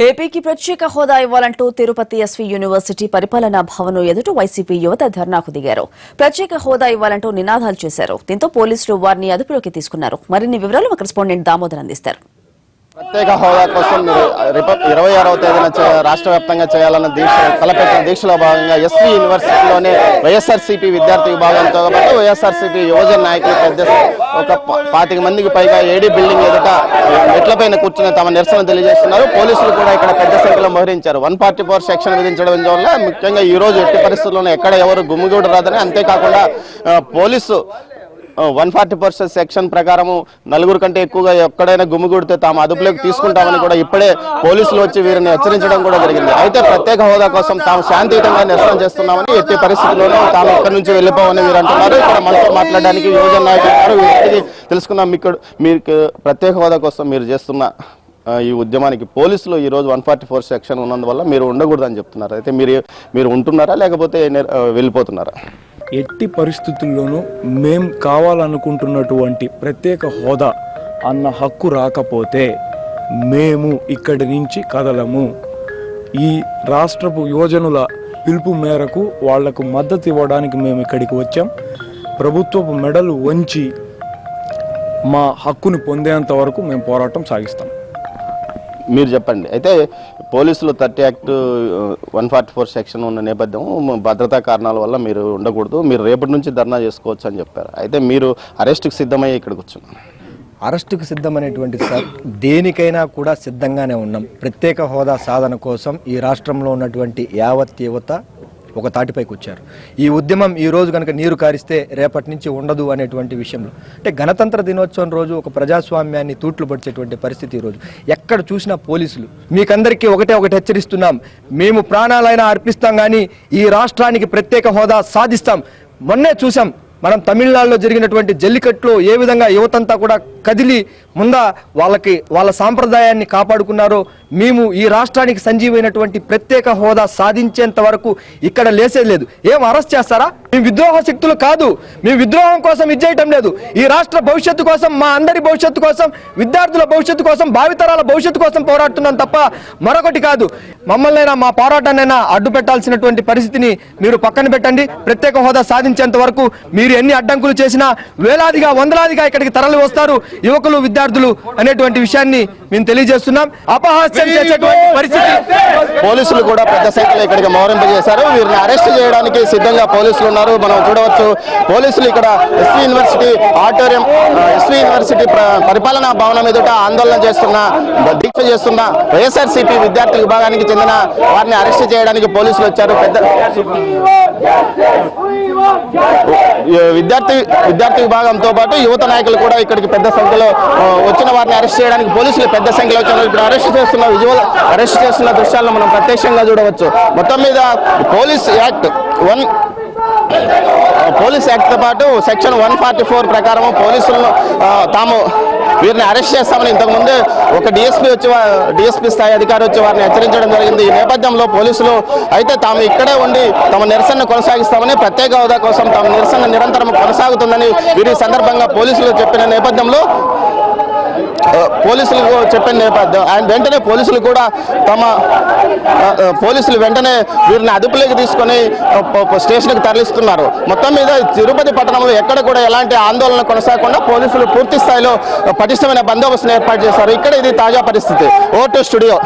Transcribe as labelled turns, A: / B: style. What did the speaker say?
A: ఏపీకి ప్రత్యేక హోదా ఇవ్వాలంటూ తిరుపతి ఎస్వీ యూనివర్సిటీ పరిపాలనా భవనం ఎదుట వైసీపీ యువత ధర్నాకు దిగారు. ప్రత్యేక హోదా ఇవ్వాలంటూ నినాదాలు చేశారు. దీంతో పోలీసులు వారిని అదుపులోకి తీసుకున్నారు. మరిన్ని వివరాలు మా కరెస్పాండెంట్ దామోదర్ అందిస్తారు.
B: ప్రత్యేక హోదా కోసం 26వ తేదీన రాష్ట్ర వ్యాప్తంగా చేయాలన్న తలపెట్టిన దీక్షలో భాగంగా ఎస్వీ యూనివర్సిటీలోనే వైఎస్ఆర్సీపీ విద్యార్థి విభాగంతో పాటు వైఎస్ఆర్సీపీ యువజన నాయకులు పెద్ద ఒక 25 మందికి పైగా ఏడీ బిల్డింగ్ ఎదుట మెట్లపైన కూర్చుని తమ నిరసన తెలియజేస్తున్నారు. పోలీసులు కూడా ఇక్కడ పెద్ద సంఖ్యలో మోహరించారు. 144 సెక్షన్ విధించడం వల్ల ముఖ్యంగా ఈ రోజు ఎట్టి పరిస్థితుల్లోనే ఎక్కడ ఎవరు గుమ్మిగూడు రాదని, అంతేకాకుండా పోలీసు 144 సెక్షన్ ప్రకారము 4 కంటే ఎక్కువగా ఎక్కడైనా గుమిగూడితే తాము అదుపులోకి తీసుకుంటామని కూడా ఇప్పుడే పోలీసులు వచ్చి వీరిని హెచ్చరించడం కూడా జరిగింది. అయితే ప్రత్యేక హోదా కోసం తాము శాంతియుతంగా నిరసన చేస్తున్నామని, ఎట్టి పరిస్థితుల్లోనూ తాము ఇక్కడి నుంచి వెళ్ళిపోవని వీరు అంటున్నారు. ఇక్కడ మనతో మాట్లాడడానికి యువజన నాయకులు వీరికి తెలుసుకుందాం. మీకు ప్రత్యేక హోదా కోసం మీరు చేస్తున్న ఈ ఉద్యమానికి పోలీసులు ఈ రోజు 144 సెక్షన్ ఉన్నందువల్ల మీరు ఉండకూడదని చెప్తున్నారు. అయితే మీరు ఉంటున్నారా లేకపోతే వెళ్ళిపోతున్నారా?
C: ఎట్టి పరిస్థితుల్లోనూ మేం కావాలనుకుంటున్నటువంటి ప్రత్యేక హోదా అన్న హక్కు రాకపోతే మేము ఇక్కడి నుంచి కదలము. ఈ రాష్ట్రపు యువజనుల పిలుపు మేరకు వాళ్లకు మద్దతు ఇవ్వడానికి మేము ఇక్కడికి వచ్చాం. ప్రభుత్వపు మెడలు వంచి మా హక్కుని పొందేంత వరకు మేము పోరాటం సాగిస్తాం.
B: మీరు చెప్పండి. అయితే పోలీసులు 30 యాక్ట్ 144 సెక్షన్ ఉన్న నేపథ్యం భద్రతా కారణాల వల్ల మీరు ఉండకూడదు, మీరు రేపటి నుంచి ధర్నా చేసుకోవచ్చు అని చెప్పారు. అయితే మీరు అరెస్ట్కి సిద్ధమయ్యి ఇక్కడికి వచ్చున్నారు.
D: అరెస్టుకు సిద్ధమైనటువంటి సార్ దేనికైనా కూడా సిద్ధంగానే ఉన్నాం. ప్రత్యేక హోదా సాధన కోసం ఈ రాష్ట్రంలో ఉన్నటువంటి యావత్ యువత ఒక తాటిపైకి వచ్చారు. ఈ ఉద్యమం ఈ రోజు కనుక నీరు కారిస్తే రేపటి నుంచి ఉండదు అనేటువంటి విషయంలో, అంటే గణతంత్ర దినోత్సవం రోజు ఒక ప్రజాస్వామ్యాన్ని తూట్లు పడిచేటువంటి పరిస్థితి ఈరోజు ఎక్కడ చూసినా పోలీసులు. మీకందరికీ ఒకటే హెచ్చరిస్తున్నాం, మేము ప్రాణాలైనా అర్పిస్తాం కానీ ఈ రాష్ట్రానికి ప్రత్యేక హోదా సాధిస్తాం. మొన్నే చూసాం మనం తమిళనాడులో జరిగినటువంటి జల్లికట్టులో ఏ విధంగా యువతంతా కూడా కదిలి వాళ్ళ సాంప్రదాయాన్ని కాపాడుకున్నారో, మేము ఈ రాష్ట్రానికి సంజీవైనటువంటి ప్రత్యేక హోదా సాధించేంత వరకు ఇక్కడ లేసేది లేదు. ఏం అరెస్ట్ చేస్తారా? మేము విద్రోహ శక్తులు కాదు, మేము విద్రోహం కోసం ఇచ్చేయటం లేదు. ఈ రాష్ట్ర భవిష్యత్తు కోసం, మా అందరి భవిష్యత్తు కోసం, విద్యార్థుల భవిష్యత్తు కోసం, భావితరాల భవిష్యత్తు కోసం పోరాడుతున్నాం తప్ప మరొకటి కాదు. మమ్మల్నైనా మా పోరాటాన్నైనా అడ్డు పెట్టాల్సినటువంటి పరిస్థితిని మీరు పక్కన పెట్టండి. ప్రత్యేక హోదా సాధించేంత వరకు మీరు ఎన్ని అడ్డంకులు చేసినా వేలాదిగా వందలాదిగా ఇక్కడికి తరలి వస్తారు యువకులు, విద్యార్థులు అనేటువంటి విషయాన్ని మేము తెలియజేస్తున్నాం. అపహాస్యం చేసేటువంటి పరిస్థితి.
B: పోలీసులు కూడా పెద్ద సంఖ్యలో ఇక్కడికి మోహరింపజేశారు. వీరిని అరెస్ట్ చేయడానికి సిద్ధంగా పోలీసులు ఉన్నారు. మనం చూడవచ్చు, పోలీసులు ఇక్కడ SV university auditorium, SV university పరిపాలనా భవనం ఎదుట ఆందోళన దీక్ష చేస్తున్న వైఎస్ఆర్సీపీ విద్యార్థి విభాగానికి చెందిన వారిని అరెస్ట్ చేయడానికి పోలీసులు వచ్చారు. విద్యార్థి విభాగంతో పాటు యువత నాయకులు కూడా ఇక్కడికి పెద్ద సంఖ్యలో వచ్చిన వారిని అరెస్ట్ చేయడానికి పోలీసులు పెద్ద సంఖ్యలో వచ్చారు. ఇప్పుడు అరెస్ట్ చేస్తున్న దృశ్యాలను మనం ప్రత్యక్షంగా చూడవచ్చు. మొత్తం మీద పోలీస్ యాక్ట్తో పాటు సెక్షన్ 144 ప్రకారం పోలీసులను తాము వీరిని అరెస్ట్ చేస్తామని ఇంతకుముందే ఒక డిఎస్పీ స్థాయి అధికారి వచ్చి వారిని హెచ్చరించడం జరిగింది. ఈ నేపథ్యంలో పోలీసులు అయితే తాము ఇక్కడే ఉండి తమ నిరసన కొనసాగిస్తామని, ప్రత్యేక హోదా కోసం తమ నిరసన నిరంతరం కొనసాగుతుందని వీరి సందర్భంగా పోలీసులు చెప్పిన నేపథ్యంలో ఆయన వెంటనే పోలీసులు వెంటనే వీరిని అదుపులోకి తీసుకొని స్టేషన్కి తరలిస్తున్నారు. మొత్తం మీద తిరుపతి పట్టణంలో ఎక్కడ కూడా ఎలాంటి ఆందోళన కొనసాగకుండా పోలీసులు పూర్తి స్థాయిలో పటిష్టమైన బందోబస్తును ఏర్పాటు చేశారు. ఇక్కడ ఇది తాజా పరిస్థితి. ఓ2 స్టూడియో.